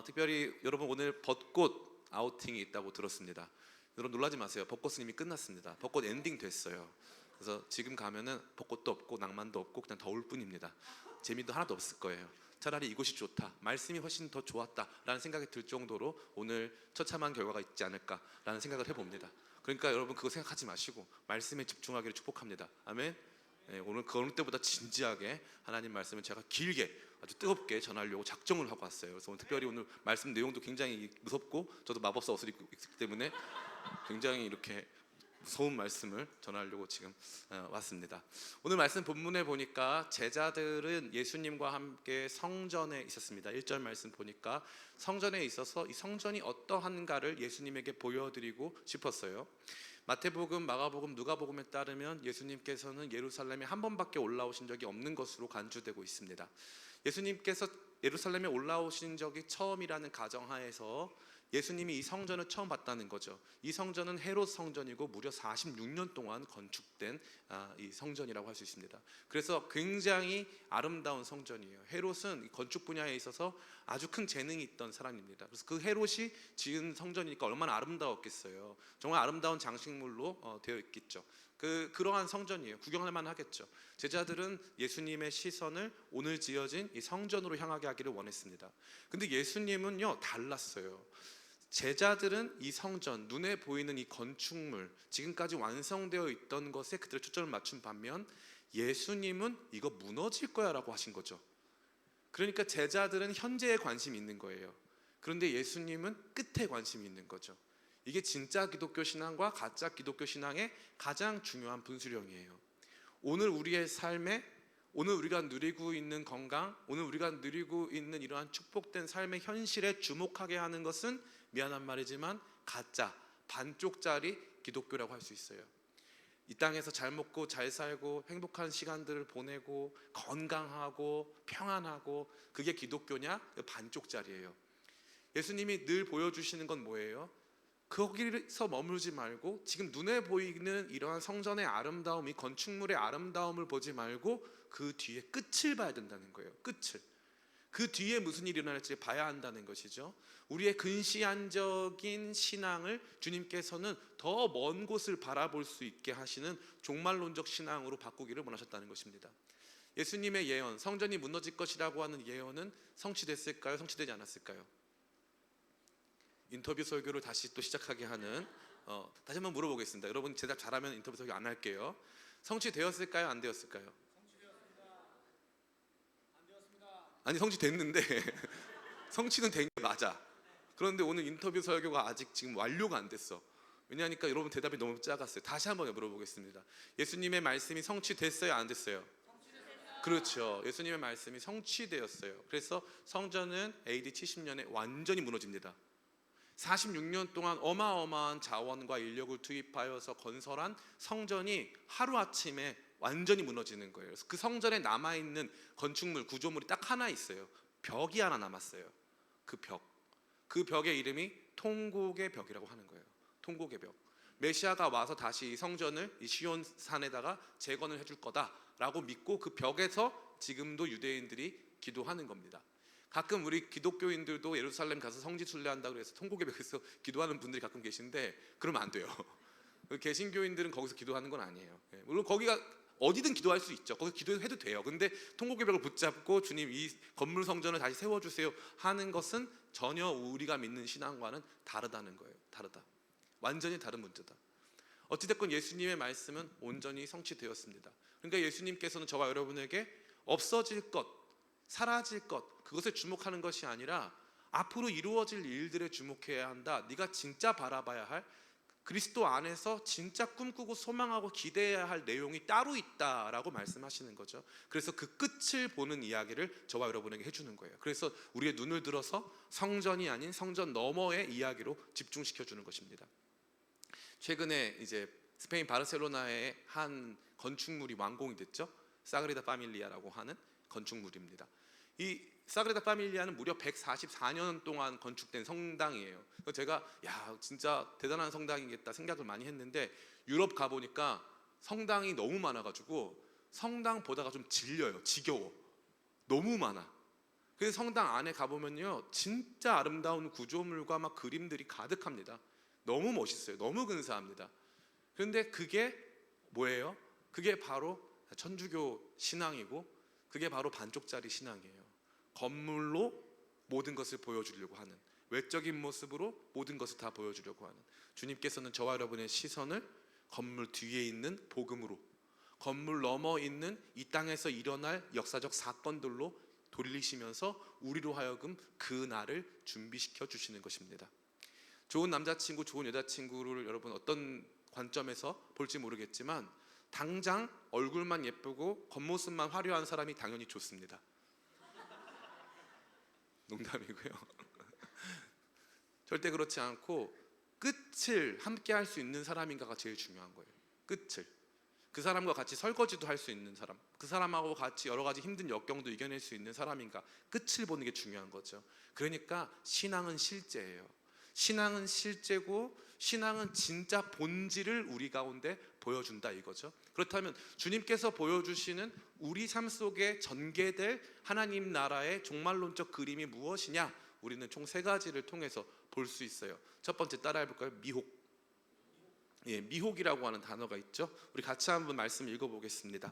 특별히 여러분 오늘 벚꽃 아우팅이 있다고 들었습니다. 여러분 놀라지 마세요. 벚꽃은 이미 끝났습니다. 벚꽃 엔딩 됐어요. 그래서 지금 가면은 벚꽃도 없고 낭만도 없고 그냥 더울 뿐입니다. 재미도 하나도 없을 거예요. 차라리 이곳이 좋다, 말씀이 훨씬 더 좋았다라는 생각이 들 정도로 오늘 처참한 결과가 있지 않을까라는 생각을 해봅니다. 그러니까 여러분 그거 생각하지 마시고 말씀에 집중하기를 축복합니다. 아멘. 오늘 그 어느 때보다 진지하게 하나님 말씀을 제가 길게 아주 뜨겁게 전하려고 작정을 하고 왔어요. 그래서 오늘 특별히 오늘 말씀 내용도 굉장히 무섭고 저도 마법사 옷을 입고 있기 때문에 굉장히 이렇게 무서운 말씀을 전하려고 지금 왔습니다. 오늘 말씀 본문에 보니까 제자들은 예수님과 함께 성전에 있었습니다. 1절 말씀 보니까 성전에 있어서 이 성전이 어떠한가를 예수님에게 보여드리고 싶었어요. 마태복음, 마가복음, 누가복음에 따르면 예수님께서는 예루살렘에 한 번밖에 올라오신 적이 없는 것으로 간주되고 있습니다. 예수님께서 예루살렘에 올라오신 적이 처음이라는 가정하에서 예수님이 이 성전을 처음 봤다는 거죠. 이 성전은 헤롯 성전이고 무려 46년 동안 건축된 이 성전이라고 할 수 있습니다. 그래서 굉장히 아름다운 성전이에요. 헤롯은 건축 분야에 있어서 아주 큰 재능이 있던 사람입니다. 그래서 그 헤롯이 지은 성전이니까 얼마나 아름다웠겠어요. 정말 아름다운 장식물로 되어 있겠죠. 그러한 성전이에요. 구경할 만하겠죠. 제자들은 예수님의 시선을 오늘 지어진 이 성전으로 향하게 하기를 원했습니다. 근데 예수님은요 달랐어요. 제자들은 이 성전, 눈에 보이는 이 건축물, 지금까지 완성되어 있던 것에 그들의 초점을 맞춘 반면 예수님은 이거 무너질 거야 라고 하신 거죠. 그러니까 제자들은 현재에 관심이 있는 거예요. 그런데 예수님은 끝에 관심이 있는 거죠. 이게 진짜 기독교 신앙과 가짜 기독교 신앙의 가장 중요한 분수령이에요. 오늘 우리의 삶에, 오늘 우리가 누리고 있는 건강, 오늘 우리가 누리고 있는 이러한 축복된 삶의 현실에 주목하게 하는 것은 미안한 말이지만 가짜, 반쪽짜리 기독교라고 할 수 있어요. 이 땅에서 잘 먹고 잘 살고 행복한 시간들을 보내고 건강하고 평안하고 그게 기독교냐? 반쪽짜리예요. 예수님이 늘 보여주시는 건 뭐예요? 거기서 머물지 말고 지금 눈에 보이는 이러한 성전의 아름다움, 이 건축물의 아름다움을 보지 말고 그 뒤에 끝을 봐야 된다는 거예요. 끝을. 그 뒤에 무슨 일이 일어날지 봐야 한다는 것이죠. 우리의 근시안적인 신앙을 주님께서는 더 먼 곳을 바라볼 수 있게 하시는 종말론적 신앙으로 바꾸기를 원하셨다는 것입니다. 예수님의 예언, 성전이 무너질 것이라고 하는 예언은 성취됐을까요? 성취되지 않았을까요? 인터뷰 설교를 다시 또 시작하게 하는 다시 한번 물어보겠습니다. 여러분 대답 잘하면 인터뷰 설교 안 할게요. 성취되었을까요? 안 되었을까요? 성취되었습니다. 안 되었습니다. 아니 성취됐는데 성취는 된 게 맞아. 그런데 오늘 인터뷰 설교가 아직 지금 완료가 안 됐어. 왜냐하니까 여러분 대답이 너무 작았어요. 다시 한번 물어보겠습니다. 예수님의 말씀이 성취됐어요? 안 됐어요? 성취됐습니다. 그렇죠. 예수님의 말씀이 성취되었어요. 그래서 성전은 AD 70년에 완전히 무너집니다. 46년 동안 어마어마한 자원과 인력을 투입하여서 건설한 성전이 하루아침에 완전히 무너지는 거예요. 그래서 그 성전에 남아있는 건축물, 구조물이 딱 하나 있어요. 벽이 하나 남았어요. 그 벽의 이름이 통곡의 벽이라고 하는 거예요. 통곡의 벽. 메시아가 와서 다시 이 성전을 이 시온 산에다가 재건을 해줄 거다라고 믿고 그 벽에서 지금도 유대인들이 기도하는 겁니다. 가끔 우리 기독교인들도 예루살렘 가서 성지 순례한다고 해서 통곡의 벽에서 기도하는 분들이 가끔 계신데 그러면 안 돼요. 개신교인들은 거기서 기도하는 건 아니에요. 물론 거기가 어디든 기도할 수 있죠. 거기서 기도해도 돼요. 근데 통곡의 벽을 붙잡고 주님 이 건물 성전을 다시 세워주세요 하는 것은 전혀 우리가 믿는 신앙과는 다르다는 거예요. 다르다. 완전히 다른 문제다. 어찌됐건 예수님의 말씀은 온전히 성취되었습니다. 그러니까 예수님께서는 저와 여러분에게 없어질 것, 사라질 것, 그것에 주목하는 것이 아니라 앞으로 이루어질 일들에 주목해야 한다. 네가 진짜 바라봐야 할, 그리스도 안에서 진짜 꿈꾸고 소망하고 기대해야 할 내용이 따로 있다라고 말씀하시는 거죠. 그래서 그 끝을 보는 이야기를 저와 여러분에게 해주는 거예요. 그래서 우리의 눈을 들어서 성전이 아닌 성전 너머의 이야기로 집중시켜주는 것입니다. 최근에 이제 스페인 바르셀로나의 한 건축물이 완공이 됐죠. 사그레다 파밀리아라고 하는 건축물입니다. 이 사그레다 파밀리아는 무려 144년 동안 건축된 성당이에요. 제가 진짜 대단한 성당이겠다 생각을 많이 했는데 유럽 가보니까 성당이 너무 많아가지고 성당 보다가 좀 질려요. 지겨워. 너무 많아. 그 성당 안에 가보면요, 진짜 아름다운 구조물과 막 그림들이 가득합니다. 너무 멋있어요. 너무 근사합니다. 그런데 그게 뭐예요? 그게 바로 천주교 신앙이고, 그게 바로 반쪽짜리 신앙이에요. 건물로 모든 것을 보여주려고 하는, 외적인 모습으로 모든 것을 다 보여주려고 하는, 주님께서는 저와 여러분의 시선을 건물 뒤에 있는 복음으로, 건물 너머 있는 이 땅에서 일어날 역사적 사건들로 돌리시면서 우리로 하여금 그 날을 준비시켜 주시는 것입니다. 좋은 남자친구, 좋은 여자친구를 여러분 어떤 관점에서 볼지 모르겠지만, 당장 얼굴만 예쁘고 겉모습만 화려한 사람이 당연히 좋습니다. 농담이고요. 절대 그렇지 않고 끝을 함께 할 수 있는 사람인가가 제일 중요한 거예요. 끝을. 그 사람과 같이 설거지도 할 수 있는 사람, 그 사람하고 같이 여러 가지 힘든 역경도 이겨낼 수 있는 사람인가, 끝을 보는 게 중요한 거죠. 그러니까 신앙은 실제예요. 신앙은 실제고, 신앙은 진짜 본질을 우리 가운데 보여준다 이거죠. 그렇다면 주님께서 보여주시는 우리 삶 속에 전개될 하나님 나라의 종말론적 그림이 무엇이냐, 우리는 총 3가지를 통해서 볼 수 있어요. 첫 번째 따라해볼까요? 미혹. 예, 미혹이라고 하는 단어가 있죠. 우리 같이 한번 말씀 읽어보겠습니다.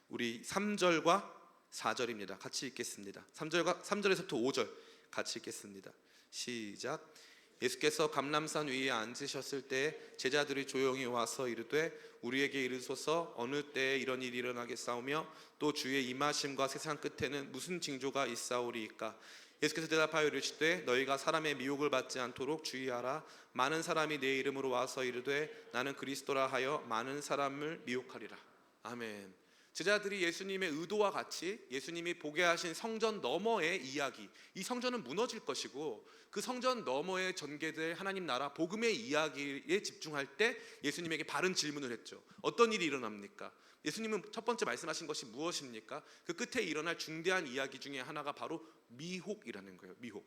우리 3절과 4절입니다. 같이 읽겠습니다. 3절에서부터 5절 같이 읽겠습니다. 시작. 예수께서 감람산 위에 앉으셨을 때 제자들이 조용히 와서 이르되 우리에게 이르소서 어느 때에 이런 일이 일어나겠사오며 또 주의 임하심과 세상 끝에는 무슨 징조가 있사오리이까. 예수께서 대답하여 이르시되 너희가 사람의 미혹을 받지 않도록 주의하라. 많은 사람이 내 이름으로 와서 이르되 나는 그리스도라 하여 많은 사람을 미혹하리라. 아멘. 제자들이 예수님의 의도와 같이 예수님이 보게 하신 성전 너머의 이야기, 이 성전은 무너질 것이고 그 성전 너머에 전개될 하나님 나라 복음의 이야기에 집중할 때 예수님에게 바른 질문을 했죠. 어떤 일이 일어납니까? 예수님은 첫 번째 말씀하신 것이 무엇입니까? 그 끝에 일어날 중대한 이야기 중에 하나가 바로 미혹이라는 거예요. 미혹.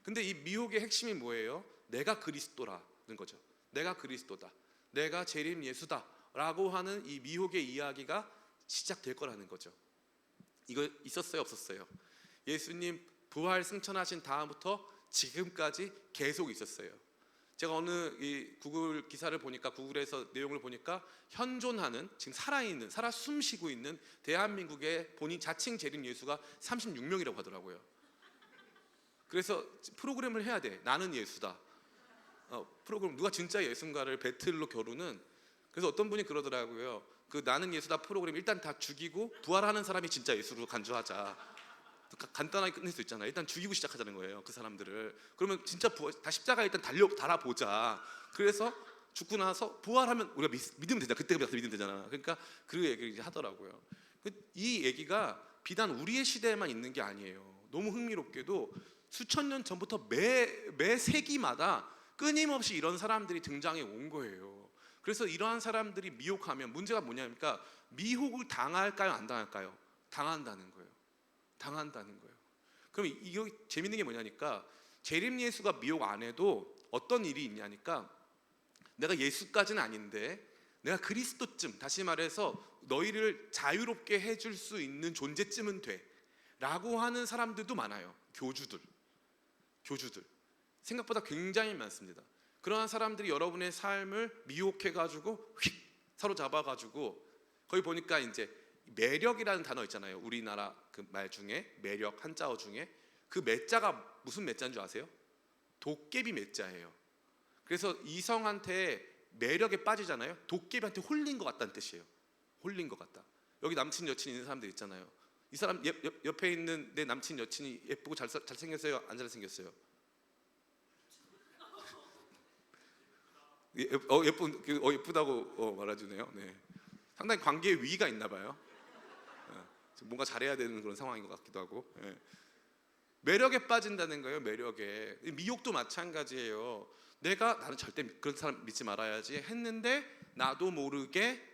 근데 이 미혹의 핵심이 뭐예요? 내가 그리스도라는 거죠. 내가 그리스도다, 내가 재림 예수다 라고 하는 이 미혹의 이야기가 시작될 거라는 거죠. 이거 있었어요, 없었어요? 예수님 부활 승천하신 다음부터 지금까지 계속 있었어요. 제가 어느 이 구글 기사를 보니까, 구글에서 내용을 보니까 현존하는, 지금 살아있는, 살아 숨쉬고 있는 대한민국의 본인 자칭 재림 예수가 36명이라고 하더라고요. 그래서 프로그램을 해야 돼. 나는 예수다. 프로그램, 누가 진짜 예수인가를 배틀로 겨루는. 그래서 어떤 분이 그러더라고요. 그 나는 예수다 프로그램 일단 다 죽이고 부활하는 사람이 진짜 예수로 간주하자. 간단하게 끝낼 수 있잖아요. 일단 죽이고 시작하자는 거예요, 그 사람들을. 그러면 진짜 다 십자가에 일단 달아보자. 그래서 죽고 나서 부활하면 우리가 믿으면 되잖아. 그때부터 믿으면 되잖아. 그러니까 그 얘기를 이제 하더라고요. 이 얘기가 비단 우리의 시대에만 있는 게 아니에요. 너무 흥미롭게도 수천 년 전부터 매 세기마다 끊임없이 이런 사람들이 등장해 온 거예요. 그래서 이러한 사람들이 미혹하면 문제가 뭐냐니까, 미혹을 당할까요, 안 당할까요? 당한다는 거예요. 당한다는 거예요. 그럼 이거 재밌는 게 뭐냐니까, 재림 예수가 미혹 안 해도 어떤 일이 있냐니까, 내가 예수까지는 아닌데 내가 그리스도쯤, 다시 말해서 너희를 자유롭게 해줄 수 있는 존재쯤은 돼 라고 하는 사람들도 많아요. 교주들 생각보다 굉장히 많습니다. 그러한 사람들이 여러분의 삶을 미혹해가지고 휙 사로잡아가지고, 거기 보니까 이제 매력이라는 단어 있잖아요. 우리나라 그 말 중에 매력, 한자어 중에 그 매자가 무슨 매자인 줄 아세요? 도깨비 매자예요. 그래서 이성한테 매력에 빠지잖아요. 도깨비한테 홀린 것 같다는 뜻이에요. 홀린 것 같다. 여기 남친 여친 있는 사람들 있잖아요. 이 사람 옆에 있는 내 남친 여친이 예쁘고 잘생겼어요, 안 잘생겼어요? 예쁘다고 말해주네요. 네. 상당히 관계에 위기가 있나 봐요. 뭔가 잘해야 되는 그런 상황인 것 같기도 하고. 매력에 빠진다는 거예요. 매력에. 미혹도 마찬가지예요. 나는 절대 그런 사람 믿지 말아야지 했는데 나도 모르게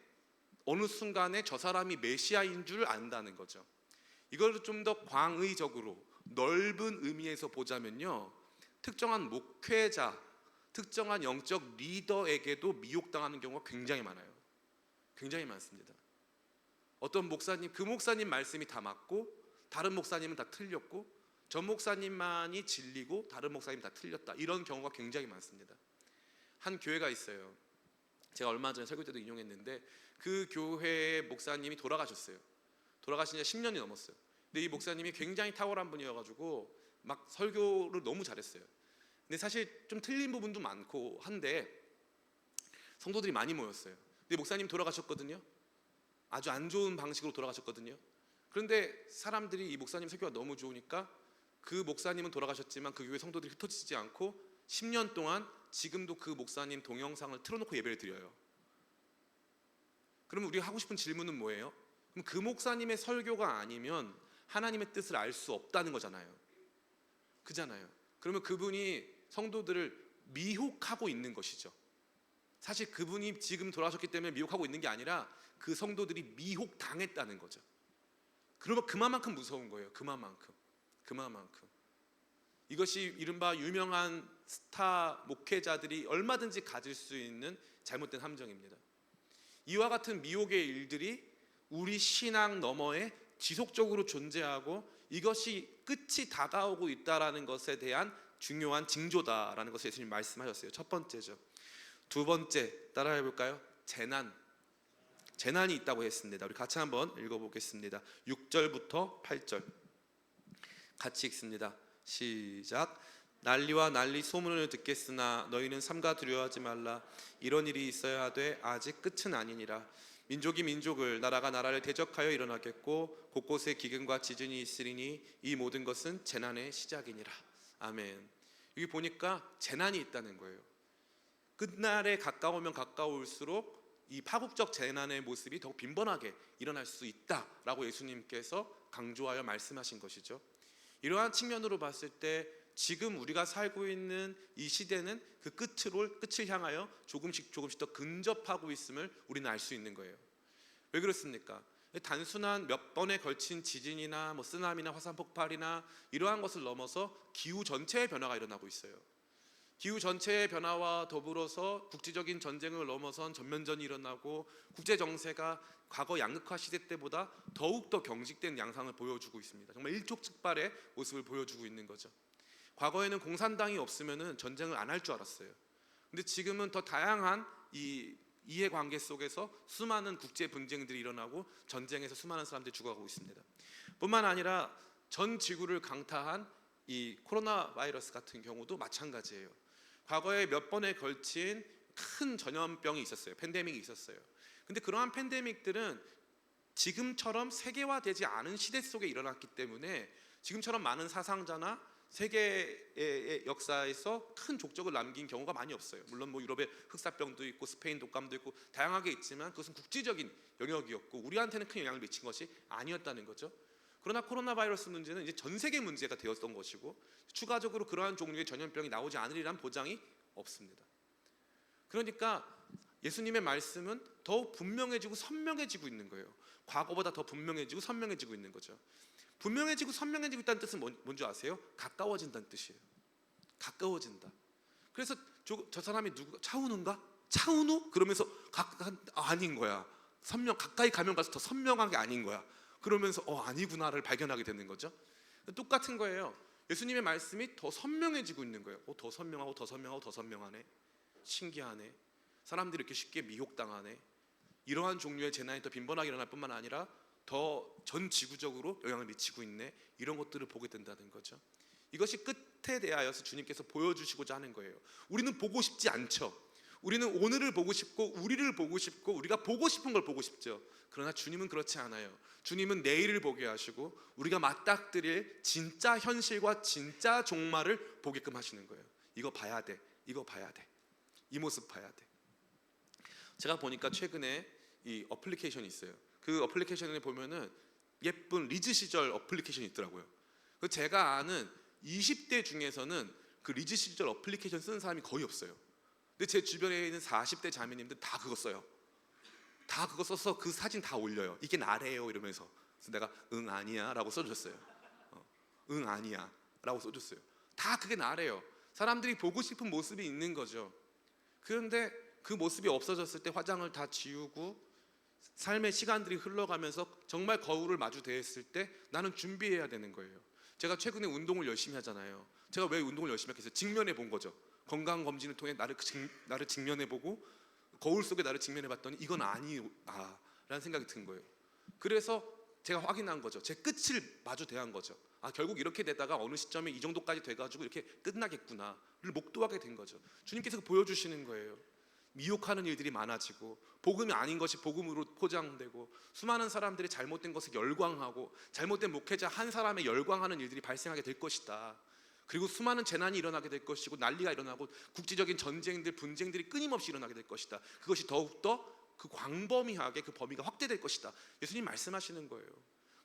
어느 순간에 저 사람이 메시아인 줄 안다는 거죠. 이걸 좀 더 광의적으로 넓은 의미에서 보자면요, 특정한 목회자, 특정한 영적 리더에게도 미혹당하는 경우가 굉장히 많아요. 굉장히 많습니다. 어떤 목사님, 그 목사님 말씀이 다 맞고 다른 목사님은 다 틀렸고 전 목사님만이 진리고 다른 목사님 다 틀렸다. 이런 경우가 굉장히 많습니다. 한 교회가 있어요. 제가 얼마 전에 설교 때도 인용했는데 그 교회의 목사님이 돌아가셨어요. 돌아가신 지 10년이 넘었어요. 근데 이 목사님이 굉장히 탁월한 분이어가지고 막 설교를 너무 잘했어요. 근데 사실 좀 틀린 부분도 많고 한데 성도들이 많이 모였어요. 근데 목사님 돌아가셨거든요. 아주 안 좋은 방식으로 돌아가셨거든요. 그런데 사람들이 이 목사님 설교가 너무 좋으니까 그 목사님은 돌아가셨지만 그 교회 성도들이 흩어지지 않고 10년 동안 지금도 그 목사님 동영상을 틀어놓고 예배를 드려요. 그러면 우리가 하고 싶은 질문은 뭐예요? 그럼 그 목사님의 설교가 아니면 하나님의 뜻을 알 수 없다는 거잖아요. 그잖아요. 그러면 그분이 성도들을 미혹하고 있는 것이죠. 사실 그분이 지금 돌아가셨기 때문에 미혹하고 있는 게 아니라 그 성도들이 미혹당했다는 거죠. 그러면 그만큼 무서운 거예요. 그만큼. 이것이 이른바 유명한 스타 목회자들이 얼마든지 가질 수 있는 잘못된 함정입니다. 이와 같은 미혹의 일들이 우리 신앙 너머에 지속적으로 존재하고 이것이 끝이 다가오고 있다라는 것에 대한 중요한 징조다라는 것을 예수님 말씀하셨어요. 첫 번째죠. 두 번째 따라해 볼까요? 재난이 있다고 했습니다. 우리 같이 한번 읽어보겠습니다. 6절부터 8절 같이 읽습니다. 시작. 난리와 난리 소문을 듣겠으나 너희는 삼가 두려워하지 말라. 이런 일이 있어야 하되 아직 끝은 아니니라. 민족이 민족을 나라가 나라를 대적하여 일어나겠고 곳곳에 기근과 지진이 있으리니 이 모든 것은 재난의 시작이니라. 아멘. 여기 보니까 재난이 있다는 거예요. 끝날에 가까우면 가까울수록 이 파국적 재난의 모습이 더욱 빈번하게 일어날 수 있다라고 예수님께서 강조하여 말씀하신 것이죠. 이러한 측면으로 봤을 때 지금 우리가 살고 있는 이 시대는 그 끝을 향하여 조금씩 더 근접하고 있음을 우리는 알 수 있는 거예요. 왜 그렇습니까? 단순한 몇 번에 걸친 지진이나 쓰나미나 화산 폭발이나 이러한 것을 넘어서 기후 전체의 변화가 일어나고 있어요. 기후 전체의 변화와 더불어서 국제적인 전쟁을 넘어선 전면전이 일어나고 국제 정세가 과거 양극화 시대 때보다 더욱더 경직된 양상을 보여주고 있습니다. 정말 일촉즉발의 모습을 보여주고 있는 거죠. 과거에는 공산당이 없으면 전쟁을 안 할 줄 알았어요. 근데 지금은 더 다양한 이 이해관계 속에서 수많은 국제 분쟁들이 일어나고 전쟁에서 수많은 사람들이 죽어가고 있습니다. 뿐만 아니라 전 지구를 강타한 이 코로나 바이러스 같은 경우도 마찬가지예요. 과거에 몇 번에 걸친 큰 전염병이 있었어요. 팬데믹이 있었어요. 근데 그러한 팬데믹들은 지금처럼 세계화되지 않은 시대 속에 일어났기 때문에 지금처럼 많은 사상자나 세계의 역사에서 큰 족적을 남긴 경우가 많이 없어요. 물론 유럽에 흑사병도 있고 스페인 독감도 있고 다양하게 있지만 그것은 국제적인 영역이었고 우리한테는 큰 영향을 미친 것이 아니었다는 거죠. 그러나 코로나 바이러스 문제는 이제 전 세계 문제가 되었던 것이고 추가적으로 그러한 종류의 전염병이 나오지 않으리란 보장이 없습니다. 그러니까 예수님의 말씀은 더욱 분명해지고 선명해지고 있는 거예요. 과거보다 더 분명해지고 선명해지고 있는 거죠. 분명해지고 선명해지고 있다는 뜻은 뭔지 아세요? 가까워진다는 뜻이에요. 가까워진다. 그래서 저 사람이 누구 차은우인가? 차은우? 그러면서 아닌 거야. 가까이 가면 갈수록 더 선명한 게 아닌 거야. 그러면서 아니구나를 발견하게 되는 거죠. 똑같은 거예요. 예수님의 말씀이 더 선명해지고 있는 거예요. 더 선명하고 더 선명하고 더 선명하네. 신기하네. 사람들이 이렇게 쉽게 미혹당하네. 이러한 종류의 재난이 더 빈번하게 일어날 뿐만 아니라 더 전 지구적으로 영향을 미치고 있네. 이런 것들을 보게 된다는 거죠. 이것이 끝에 대하여서 주님께서 보여주시고자 하는 거예요. 우리는 보고 싶지 않죠. 우리는 오늘을 보고 싶고 우리를 보고 싶고 우리가 보고 싶은 걸 보고 싶죠. 그러나 주님은 그렇지 않아요. 주님은 내일을 보게 하시고 우리가 맞닥뜨릴 진짜 현실과 진짜 종말을 보게끔 하시는 거예요. 이거 봐야 돼. 이거 봐야 돼. 이 모습 봐야 돼. 제가 보니까 최근에 이 어플리케이션이 있어요. 그 어플리케이션에 보면은 예쁜 리즈 시절 어플리케이션이 있더라고요. 제가 아는 20대 중에서는 그 리즈 시절 어플리케이션 쓰는 사람이 거의 없어요. 근데 제 주변에 있는 40대 자매님들 다 그거 써요. 다 그거 써서 그 사진 다 올려요. 이게 나래요 이러면서. 그래서 내가 응 아니야 라고 써줬어요. 응 아니야 라고 써줬어요. 다 그게 나래요. 사람들이 보고 싶은 모습이 있는 거죠. 그런데 그 모습이 없어졌을 때 화장을 다 지우고 삶의 시간들이 흘러가면서 정말 거울을 마주 대했을 때 나는 준비해야 되는 거예요. 제가 최근에 운동을 열심히 하잖아요. 제가 왜 운동을 열심히 했겠어요? 직면해 본 거죠. 건강검진을 통해 나를 직면해 보고 거울 속에 나를 직면해 봤더니 이건 아니다라는 생각이 든 거예요. 그래서 제가 확인한 거죠. 제 끝을 마주 대한 거죠. 결국 이렇게 되다가 어느 시점에 이 정도까지 돼가지고 이렇게 끝나겠구나를 목도하게 된 거죠. 주님께서 보여주시는 거예요. 미혹하는 일들이 많아지고 복음이 아닌 것이 복음으로 포장되고 수많은 사람들이 잘못된 것에 열광하고 잘못된 목회자 한 사람에 열광하는 일들이 발생하게 될 것이다. 그리고 수많은 재난이 일어나게 될 것이고 난리가 일어나고 국제적인 전쟁들, 분쟁들이 끊임없이 일어나게 될 것이다. 그것이 더욱더 그 광범위하게 그 범위가 확대될 것이다. 예수님 말씀하시는 거예요.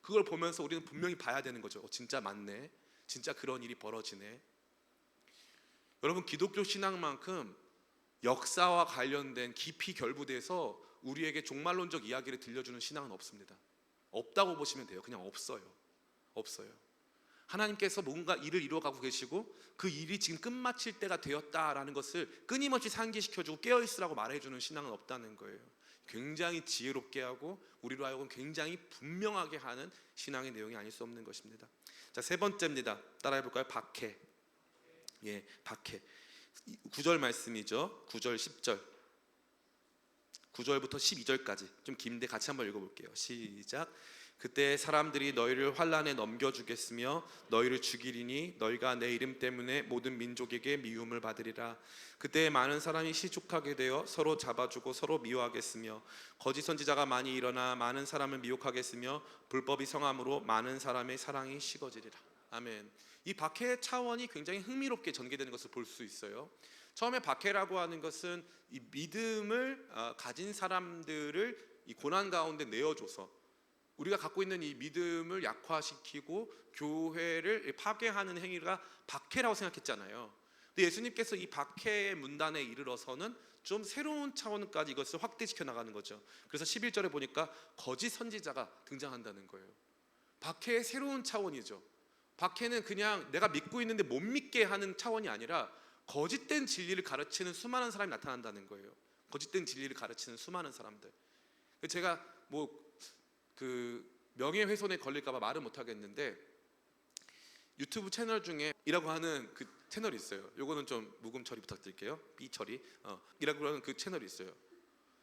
그걸 보면서 우리는 분명히 봐야 되는 거죠. 진짜 맞네. 진짜 그런 일이 벌어지네. 여러분, 기독교 신앙만큼 역사와 관련된 깊이 결부돼서 우리에게 종말론적 이야기를 들려주는 신앙은 없습니다. 없다고 보시면 돼요. 그냥 없어요. 하나님께서 뭔가 일을 이루어가고 계시고 그 일이 지금 끝마칠 때가 되었다라는 것을 끊임없이 상기시켜주고 깨어있으라고 말해주는 신앙은 없다는 거예요. 굉장히 지혜롭게 하고 우리로 하여금 굉장히 분명하게 하는 신앙의 내용이 아닐 수 없는 것입니다. 자, 세 번째입니다. 따라해볼까요? 박해. 박해. 9절 말씀이죠. 9절 10절 9절부터 12절까지 좀 긴데 같이 한번 읽어볼게요. 시작. 그때 사람들이 너희를 환난에 넘겨주겠으며 너희를 죽이리니 너희가 내 이름 때문에 모든 민족에게 미움을 받으리라. 그때 많은 사람이 시족하게 되어 서로 잡아주고 서로 미워하겠으며 거짓 선지자가 많이 일어나 많은 사람을 미혹하겠으며 불법이 성함으로 많은 사람의 사랑이 식어지리라. 아멘. 이 박해의 차원이 굉장히 흥미롭게 전개되는 것을 볼 수 있어요. 처음에 박해라고 하는 것은 이 믿음을 가진 사람들을 이 고난 가운데 내어줘서 우리가 갖고 있는 이 믿음을 약화시키고 교회를 파괴하는 행위가 박해라고 생각했잖아요. 근데 예수님께서 이 박해의 문단에 이르러서는 좀 새로운 차원까지 이것을 확대시켜 나가는 거죠. 그래서 11절에 보니까 거짓 선지자가 등장한다는 거예요. 박해의 새로운 차원이죠. 박해는 그냥 내가 믿고 있는데 못 믿게 하는 차원이 아니라 거짓된 진리를 가르치는 수많은 사람이 나타난다는 거예요. 거짓된 진리를 가르치는 수많은 사람들. 제가 명예훼손에 걸릴까봐 말을 못 하겠는데 유튜브 채널 중에 이라고 하는 그 채널이 있어요. 요거는 좀 묵음 처리 부탁드릴게요. B 처리. 이라고 하는 그 채널이 있어요.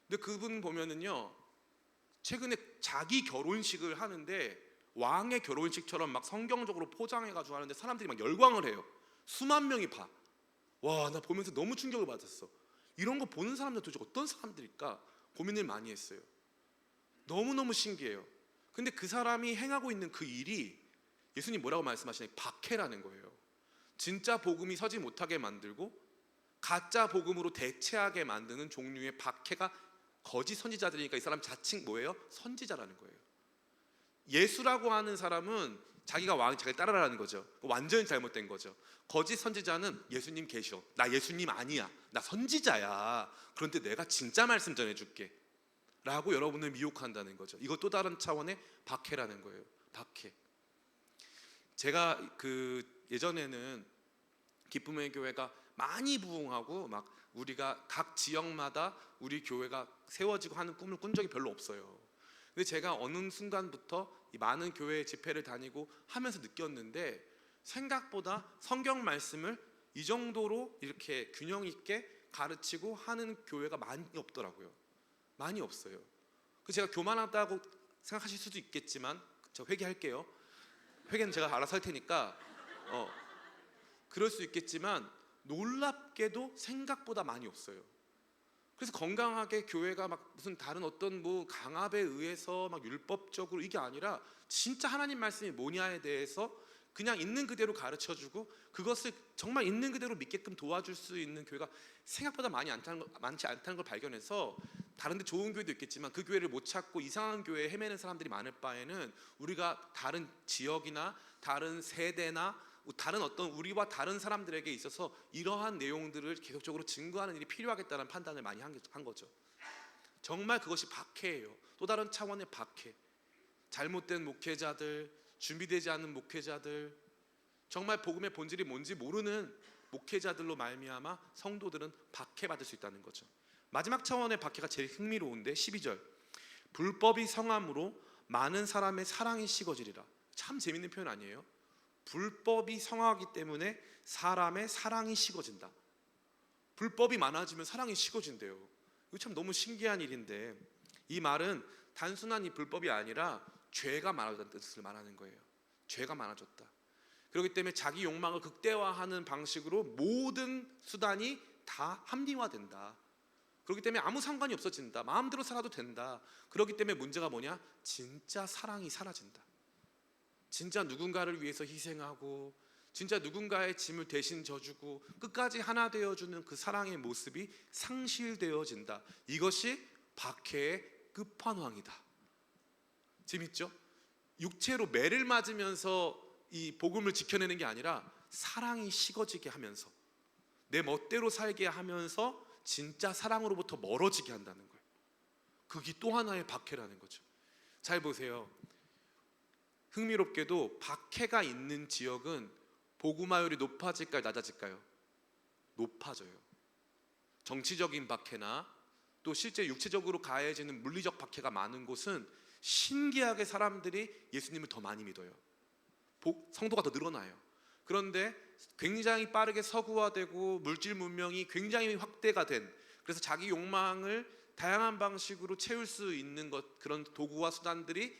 근데 그분 보면은요, 최근에 자기 결혼식을 하는데 왕의 결혼식처럼 막 성경적으로 포장해가지고 하는데 사람들이 막 열광을 해요. 수만 명이 봐. 와, 나 보면서 너무 충격을 받았어. 이런 거 보는 사람들 도대체 어떤 사람들일까 고민을 많이 했어요. 너무너무 신기해요. 근데 그 사람이 행하고 있는 그 일이 예수님 뭐라고 말씀하시냐면 박해라는 거예요. 진짜 복음이 서지 못하게 만들고 가짜 복음으로 대체하게 만드는 종류의 박해가 거짓 선지자들이니까 이 사람 자칭 뭐예요? 선지자라는 거예요. 예수라고 하는 사람은 자기가 왕이 자기를 따라라는 거죠. 완전히 잘못된 거죠. 거짓 선지자는 예수님 계셔. 나 예수님 아니야. 나 선지자야. 그런데 내가 진짜 말씀 전해줄게. 라고 여러분을 미혹한다는 거죠. 이것 또 다른 차원의 박해라는 거예요. 박해. 제가 예전에는 기쁨의 교회가 많이 부흥하고 막 우리가 각 지역마다 우리 교회가 세워지고 하는 꿈을 꾼 적이 별로 없어요. 근데 제가 어느 순간부터 이 많은 교회 집회를 다니고 하면서 느꼈는데 생각보다 성경 말씀을 이 정도로 이렇게 균형 있게 가르치고 하는 교회가 많이 없더라고요. 많이 없어요. 제가 교만하다고 생각하실 수도 있겠지만 저 회개할게요. 회개는 제가 알아서 할 테니까 그럴 수 있겠지만 놀랍게도 생각보다 많이 없어요. 그래서 건강하게 교회가 막 무슨 다른 어떤 강압에 의해서 막 율법적으로 이게 아니라 진짜 하나님 말씀이 뭐냐에 대해서 그냥 있는 그대로 가르쳐주고 그것을 정말 있는 그대로 믿게끔 도와줄 수 있는 교회가 생각보다 많지 않다는 걸 발견해서 다른 데 좋은 교회도 있겠지만 그 교회를 못 찾고 이상한 교회에 헤매는 사람들이 많을 바에는 우리가 다른 지역이나 다른 세대나 다른 어떤 우리와 다른 사람들에게 있어서 이러한 내용들을 계속적으로 증거하는 일이 필요하겠다는 판단을 많이 한 거죠. 정말 그것이 박해예요. 또 다른 차원의 박해. 잘못된 목회자들, 준비되지 않은 목회자들, 정말 복음의 본질이 뭔지 모르는 목회자들로 말미암아 성도들은 박해받을 수 있다는 거죠. 마지막 차원의 박해가 제일 흥미로운데 12절 불법이 성함으로 많은 사람의 사랑이 식어지리라. 참 재밌는 표현 아니에요? 불법이 성하기 때문에 사람의 사랑이 식어진다. 불법이 많아지면 사랑이 식어진대요. 이거 참 너무 신기한 일인데, 이 말은 단순한 이 불법이 아니라 죄가 많아졌다는 뜻을 말하는 거예요. 죄가 많아졌다. 그렇기 때문에 자기 욕망을 극대화하는 방식으로 모든 수단이 다 합리화된다. 그렇기 때문에 아무 상관이 없어진다. 마음대로 살아도 된다. 그렇기 때문에 문제가 뭐냐? 진짜 사랑이 사라진다. 진짜 누군가를 위해서 희생하고, 진짜 누군가의 짐을 대신 져주고, 끝까지 하나 되어주는 그 사랑의 모습이 상실되어진다. 이것이 박해의 끝판왕이다. 재밌죠? 육체로 매를 맞으면서 이 복음을 지켜내는 게 아니라 사랑이 식어지게 하면서, 내 멋대로 살게 하면서 진짜 사랑으로부터 멀어지게 한다는 거예요. 그게 또 하나의 박해라는 거죠. 잘 보세요. 흥미롭게도 박해가 있는 지역은 복음화율이 높아질까요, 낮아질까요? 높아져요. 정치적인 박해나 또 실제 육체적으로 가해지는 물리적 박해가 많은 곳은 신기하게 사람들이 예수님을 더 많이 믿어요. 성도가 더 늘어나요. 그런데 굉장히 빠르게 서구화되고 물질 문명이 굉장히 확대가 된, 그래서 자기 욕망을 다양한 방식으로 채울 수 있는 그런 도구와 수단들이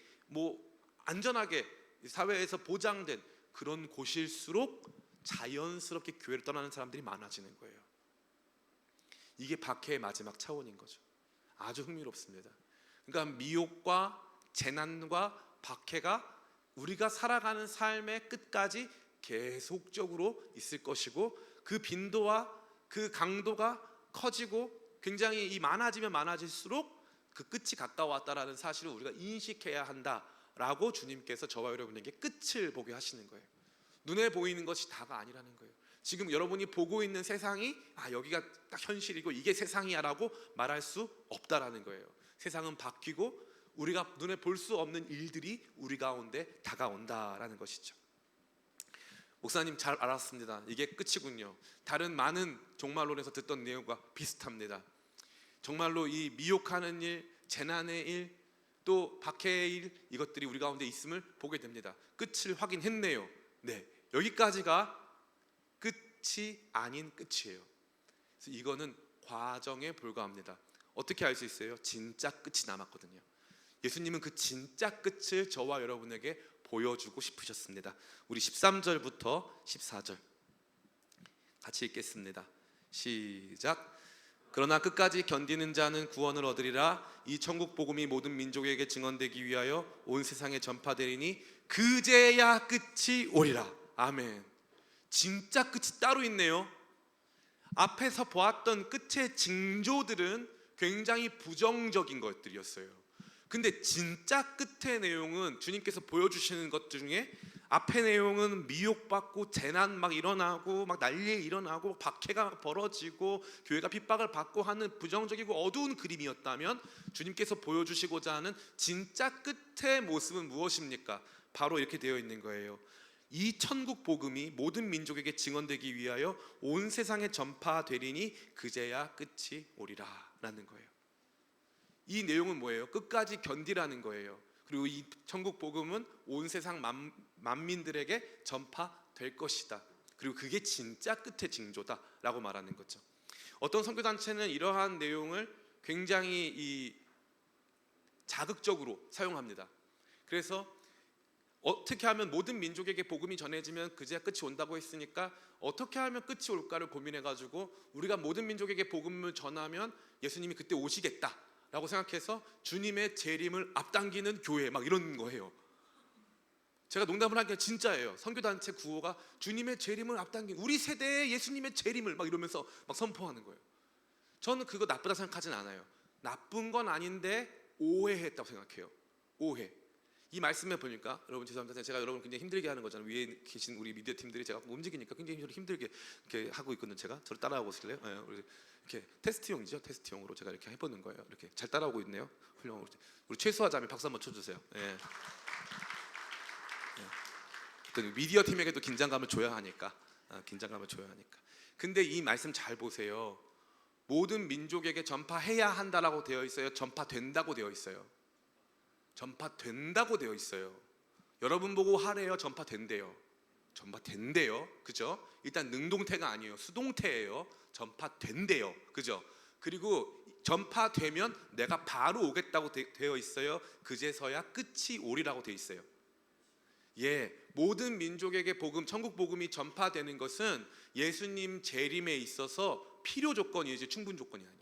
안전하게 사회에서 보장된 그런 곳일수록 자연스럽게 교회를 떠나는 사람들이 많아지는 거예요. 이게 박해의 마지막 차원인 거죠. 아주 흥미롭습니다. 그러니까 미혹과 재난과 박해가 우리가 살아가는 삶의 끝까지 계속적으로 있을 것이고, 그 빈도와 그 강도가 커지고 굉장히 많아지면 많아질수록 그 끝이 가까웠다라는 사실을 우리가 인식해야 한다라고 주님께서 저와 여러분에게 끝을 보게 하시는 거예요. 눈에 보이는 것이 다가 아니라는 거예요. 지금 여러분이 보고 있는 세상이 여기가 딱 현실이고 이게 세상이야 라고 말할 수 없다라는 거예요. 세상은 바뀌고 우리가 눈에 볼 수 없는 일들이 우리 가운데 다가온다라는 것이죠. 목사님 잘 알았습니다. 이게 끝이군요. 다른 많은 종말론에서 듣던 내용과 비슷합니다. 정말로 이 미혹하는 일, 재난의 일, 또 박해의 일, 이것들이 우리 가운데 있음을 보게 됩니다. 끝을 확인했네요. 네, 여기까지가 끝이 아닌 끝이에요. 그래서 이거는 과정에 불과합니다. 어떻게 알 수 있어요? 진짜 끝이 남았거든요. 예수님은 그 진짜 끝을 저와 여러분에게 보여주고 싶으셨습니다. 우리 13절부터 14절 같이 읽겠습니다. 시작. 그러나 끝까지 견디는 자는 구원을 얻으리라. 이 천국 복음이 모든 민족에게 증언되기 위하여 온 세상에 전파되리니 그제야 끝이 오리라. 아멘. 진짜 끝이 따로 있네요. 앞에서 보았던 끝의 징조들은 굉장히 부정적인 것들이었어요. 근데 진짜 끝의 내용은 주님께서 보여주시는 것 중에, 앞의 내용은 미혹받고 재난 막 일어나고 막 난리 일어나고 박해가 벌어지고 교회가 핍박을 받고 하는 부정적이고 어두운 그림이었다면, 주님께서 보여주시고자 하는 진짜 끝의 모습은 무엇입니까? 바로 이렇게 되어 있는 거예요. 이 천국 복음이 모든 민족에게 증언되기 위하여 온 세상에 전파되리니 그제야 끝이 오리라 라는 거예요. 이 내용은 뭐예요? 끝까지 견디라는 거예요. 그리고 이 천국 복음은 온 세상 만민들에게 전파될 것이다. 그리고 그게 진짜 끝의 징조다라고 말하는 거죠. 어떤 선교단체는 이러한 내용을 굉장히 자극적으로 사용합니다. 그래서 어떻게 하면 모든 민족에게 복음이 전해지면 그제야 끝이 온다고 했으니까 어떻게 하면 끝이 올까를 고민해가지고 우리가 모든 민족에게 복음을 전하면 예수님이 그때 오시겠다 라고 생각해서 주님의 재림을 앞당기는 교회 막 이런 거예요. 제가 농담을 하기가 진짜예요. 선교단체 구호가 주님의 재림을 앞당기는, 우리 세대의 예수님의 재림을 막 이러면서 막 선포하는 거예요. 저는 그거 나쁘다 생각하진 않아요. 나쁜 건 아닌데 오해했다고 생각해요. 오해. 이 말씀에 보니까, 여러분 죄송합니다. 제가 여러분 굉장히 힘들게 하는 거잖아요. 위에 계신 우리 미디어 팀들이 제가 움직이니까 굉장히 힘들게 이렇게 하고 있거든요. 제가 저를 따라하고 있을래요? 네, 이렇게 테스트용이죠. 테스트용으로 제가 이렇게 해보는 거예요. 이렇게 잘 따라오고 있네요. 훌륭하고. 우리 최수아 자매 박수 한번 쳐주세요. 네. 네. 미디어 팀에게도 긴장감을 줘야 하니까. 근데 이 말씀 잘 보세요. 모든 민족에게 전파해야 한다라고 되어 있어요? 전파된다고 되어 있어요? 전파된다고 되어 있어요. 여러분 보고 하래요? 전파된대요? 전파된대요. 그죠? 일단 능동태가 아니에요. 수동태예요. 전파된대요. 그죠? 그리고 전파되면 내가 바로 오겠다고 되어 있어요. 그제서야 끝이 오리라고 되어 있어요. 예, 모든 민족에게 복음, 천국 복음이 전파되는 것은 예수님 재림에 있어서 필요 조건이지 충분 조건이 아니에요.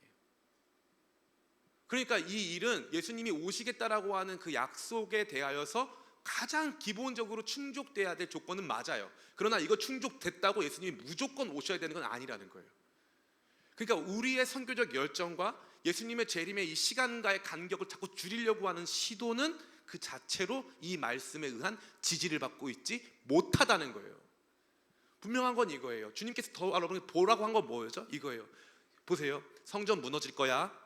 그러니까 이 일은 예수님이 오시겠다라고 하는 그 약속에 대하여서 가장 기본적으로 충족돼야 될 조건은 맞아요. 그러나 이거 충족됐다고 예수님이 무조건 오셔야 되는 건 아니라는 거예요. 그러니까 우리의 선교적 열정과 예수님의 재림의 이 시간과의 간격을 자꾸 줄이려고 하는 시도는 그 자체로 이 말씀에 의한 지지를 받고 있지 못하다는 거예요. 분명한 건 이거예요. 주님께서 더 여러분이 보라고 한 건 뭐였죠? 이거예요. 보세요. 성전 무너질 거야.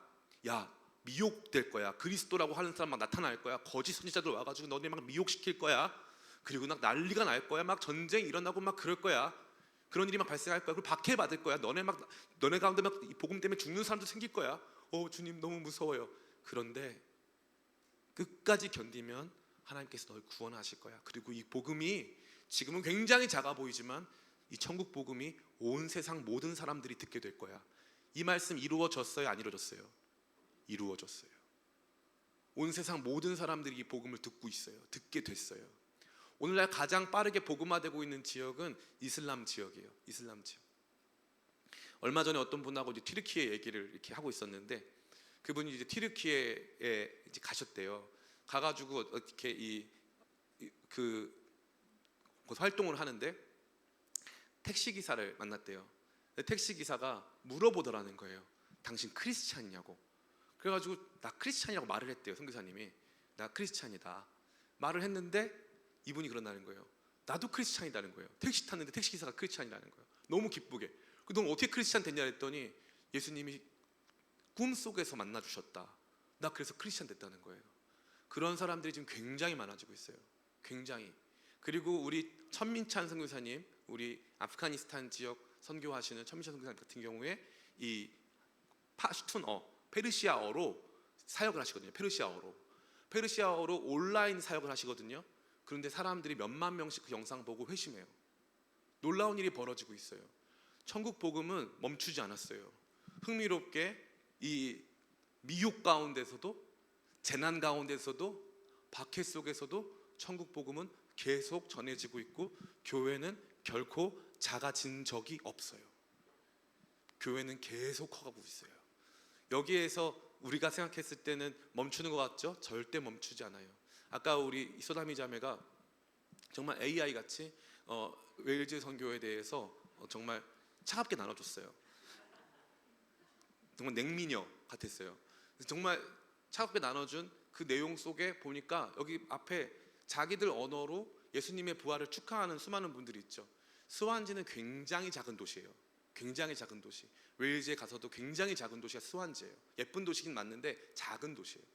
야, 미혹될 거야. 그리스도라고 하는 사람 막 나타날 거야. 거짓 선지자들 와가지고 너네 막 미혹시킬 거야. 그리고 막 난리가 날 거야. 막 전쟁 일어나고 막 그럴 거야. 그런 일이 막 발생할 거야. 그리고 박해받을 거야. 너네 가운데 막 이 복음 때문에 죽는 사람도 생길 거야. 주님 너무 무서워요. 그런데 끝까지 견디면 하나님께서 널 구원하실 거야. 그리고 이 복음이 지금은 굉장히 작아 보이지만 이 천국 복음이 온 세상 모든 사람들이 듣게 될 거야. 이 말씀 이루어졌어요? 안 이루어졌어요? 이루어졌어요. 온 세상 모든 사람들이 이 복음을 듣고 있어요. 듣게 됐어요. 오늘날 가장 빠르게 복음화되고 있는 지역은 이슬람 지역이에요. 이슬람 지역. 얼마 전에 어떤 분하고 이제 튀르키예 얘기를 이렇게 하고 있었는데 그분이 이제 튀르키예에 이제 가셨대요. 가가지고 이렇게 그 활동을 하는데 택시 기사를 만났대요. 택시 기사가 물어보더라는 거예요. 당신 크리스찬이냐고. 그래가지고 나 크리스찬이라고 말을 했대요. 선교사님이 나 크리스찬이다 말을 했는데 이분이 그런다는 거예요. 나도 크리스찬이라는 거예요. 택시 탔는데 택시 기사가 크리스찬이라는 거예요. 너무 기쁘게. 너 어떻게 크리스찬 됐냐 했더니 예수님이 꿈속에서 만나주셨다. 나 그래서 크리스찬 됐다는 거예요. 그런 사람들이 지금 굉장히 많아지고 있어요. 굉장히. 그리고 우리 천민찬 선교사님, 우리 아프가니스탄 지역 선교하시는 천민찬 선교사님 같은 경우에 이 파슈툰어, 페르시아어로 사역을 하시거든요. 페르시아어로 온라인 사역을 하시거든요. 그런데 사람들이 몇만 명씩 그 영상 보고 회심해요. 놀라운 일이 벌어지고 있어요. 천국 복음은 멈추지 않았어요. 흥미롭게 이 미혹 가운데서도 재난 가운데서도 박해 속에서도 천국 복음은 계속 전해지고 있고 교회는 결코 작아진 적이 없어요. 교회는 계속 커가고 있어요. 여기에서 우리가 생각했을 때는 멈추는 것 같죠? 절대 멈추지 않아요. 아까 우리 소다미 자매가 정말 AI 같이 웨일즈 선교에 대해서 정말 차갑게 나눠줬어요. 정말 냉미녀 같았어요. 정말 차갑게 나눠준 그 내용 속에 보니까 여기 앞에 자기들 언어로 예수님의 부활을 축하하는 수많은 분들이 있죠. 스완지는 굉장히 작은 도시예요. 굉장히 작은 도시. 웨일즈에 가서도 굉장히 작은 도시가 스완지예요. 예쁜 도시긴 맞는데 작은 도시예요.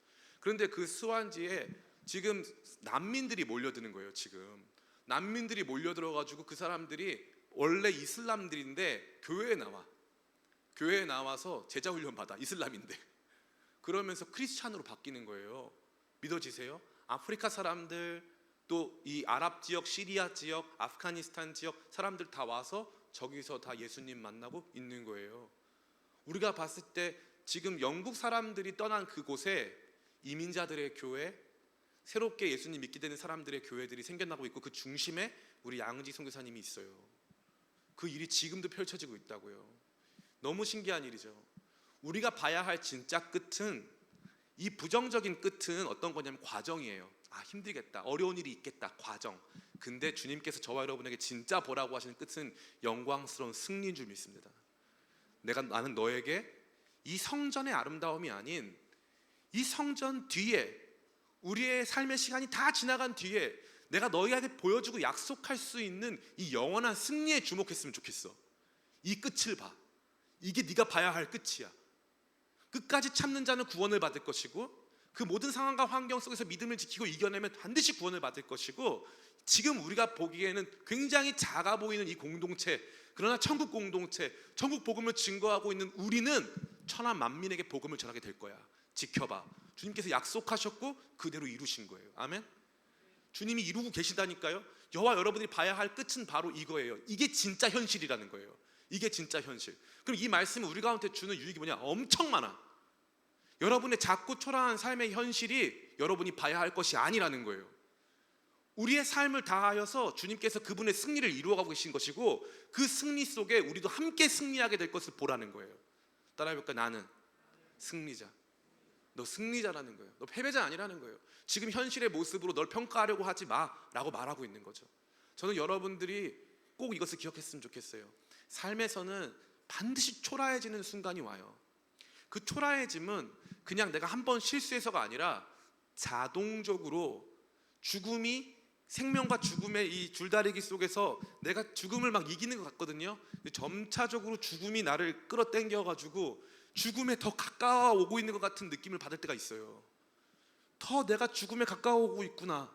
그런데 그 스완지에 지금 난민들이 몰려드는 거예요. 지금 난민들이 몰려들어가지고 그 사람들이 원래 이슬람들인데 교회에 나와서 제자훈련 받아. 이슬람인데 그러면서 크리스찬으로 바뀌는 거예요. 믿어지세요? 아프리카 사람들 또 이 아랍 지역, 시리아 지역, 아프가니스탄 지역 사람들 다 와서 저기서 다 예수님 만나고 있는 거예요. 우리가 봤을 때 지금 영국 사람들이 떠난 그곳에 이민자들의 교회, 새롭게 예수님 믿게 되는 사람들의 교회들이 생겨나고 있고 그 중심에 우리 양은지 선교사님이 있어요. 그 일이 지금도 펼쳐지고 있다고요. 너무 신기한 일이죠. 우리가 봐야 할 진짜 끝은, 이 부정적인 끝은 어떤 거냐면 과정이에요. 힘들겠다, 어려운 일이 있겠다, 과정. 근데 주님께서 저와 여러분에게 진짜 보라고 하시는 끝은 영광스러운 승리인 줄 믿습니다. 나는 너에게 이 성전의 아름다움이 아닌 이 성전 뒤에, 우리의 삶의 시간이 다 지나간 뒤에 내가 너희에게 보여주고 약속할 수 있는 이 영원한 승리에 주목했으면 좋겠어. 이 끝을 봐. 이게 네가 봐야 할 끝이야. 끝까지 참는 자는 구원을 받을 것이고, 그 모든 상황과 환경 속에서 믿음을 지키고 이겨내면 반드시 구원을 받을 것이고, 지금 우리가 보기에는 굉장히 작아 보이는 이 공동체, 그러나 천국 공동체, 천국 복음을 증거하고 있는 우리는 천하 만민에게 복음을 전하게 될 거야. 지켜봐. 주님께서 약속하셨고 그대로 이루신 거예요. 아멘. 주님이 이루고 계시다니까요. 저와 여러분이 봐야 할 끝은 바로 이거예요. 이게 진짜 현실이라는 거예요. 이게 진짜 현실. 그럼 이 말씀은 우리 가운데 주는 유익이 뭐냐? 엄청 많아. 여러분의 작고 초라한 삶의 현실이 여러분이 봐야 할 것이 아니라는 거예요. 우리의 삶을 다하여서 주님께서 그분의 승리를 이루어가고 계신 것이고, 그 승리 속에 우리도 함께 승리하게 될 것을 보라는 거예요. 따라해볼까? 나는 승리자. 너 승리자라는 거예요. 너 패배자 아니라는 거예요. 지금 현실의 모습으로 널 평가하려고 하지 마 라고 말하고 있는 거죠. 저는 여러분들이 꼭 이것을 기억했으면 좋겠어요. 삶에서는 반드시 초라해지는 순간이 와요. 그 초라해짐은 그냥 내가 한번 실수해서가 아니라 자동적으로 죽음이, 생명과 죽음의 이 줄다리기 속에서 내가 죽음을 막 이기는 것 같거든요. 근데 점차적으로 죽음이 나를 끌어당겨가지고 죽음에 더 가까워 오고 있는 것 같은 느낌을 받을 때가 있어요. 더 내가 죽음에 가까워 오고 있구나.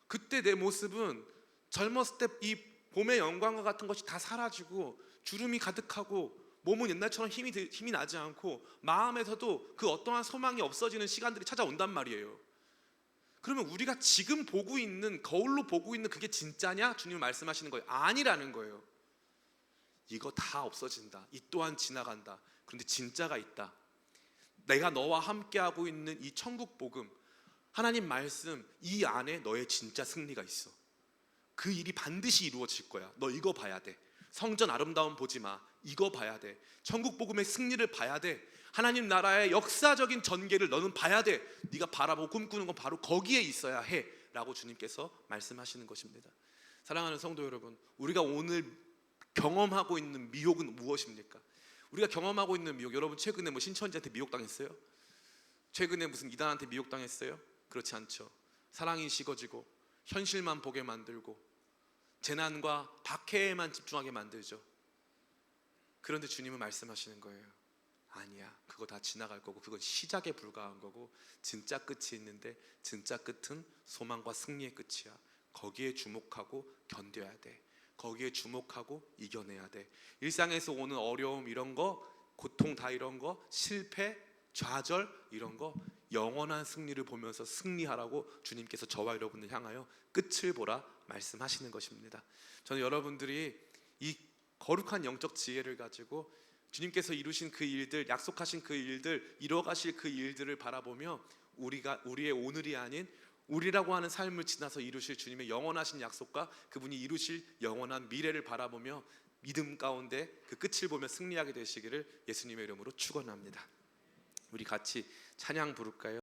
그때 내 모습은 젊었을 때 이 봄의 영광과 같은 것이 다 사라지고 주름이 가득하고 몸은 옛날처럼 힘이 나지 않고 마음에서도 그 어떠한 소망이 없어지는 시간들이 찾아온단 말이에요. 그러면 우리가 지금 보고 있는, 거울로 보고 있는 그게 진짜냐? 주님은 말씀하시는 거예요. 아니라는 거예요. 이거 다 없어진다. 이 또한 지나간다. 그런데 진짜가 있다. 내가 너와 함께하고 있는 이 천국 복음, 하나님 말씀, 이 안에 너의 진짜 승리가 있어. 그 일이 반드시 이루어질 거야. 너 이거 봐야 돼. 성전 아름다움 보지 마. 이거 봐야 돼. 천국 복음의 승리를 봐야 돼. 하나님 나라의 역사적인 전개를 너는 봐야 돼. 네가 바라보고 꿈꾸는 건 바로 거기에 있어야 해 라고 주님께서 말씀하시는 것입니다. 사랑하는 성도 여러분, 우리가 오늘 경험하고 있는 미혹은 무엇입니까? 우리가 경험하고 있는 미혹, 여러분 최근에 뭐 신천지한테 미혹당했어요? 최근에 무슨 이단한테 미혹당했어요? 그렇지 않죠. 사랑이 식어지고 현실만 보게 만들고 재난과 박해에만 집중하게 만들죠. 그런데 주님은 말씀하시는 거예요. 아니야, 그거 다 지나갈 거고 그건 시작에 불과한 거고 진짜 끝이 있는데 진짜 끝은 소망과 승리의 끝이야. 거기에 주목하고 견뎌야 돼. 거기에 주목하고 이겨내야 돼. 일상에서 오는 어려움 이런 거, 고통 다 이런 거, 실패, 좌절 이런 거 영원한 승리를 보면서 승리하라고 주님께서 저와 여러분을 향하여 끝을 보라 말씀하시는 것입니다. 저는 여러분들이 이 거룩한 영적 지혜를 가지고 주님께서 이루신 그 일들, 약속하신 그 일들, 이뤄가실 그 일들을 바라보며 우리의 오늘이 아닌 우리라고 하는 삶을 지나서 이루실 주님의 영원하신 약속과 그분이 이루실 영원한 미래를 바라보며 믿음 가운데 그 끝을 보며 승리하게 되시기를 예수님의 이름으로 축원합니다. 우리 같이 찬양 부를까요?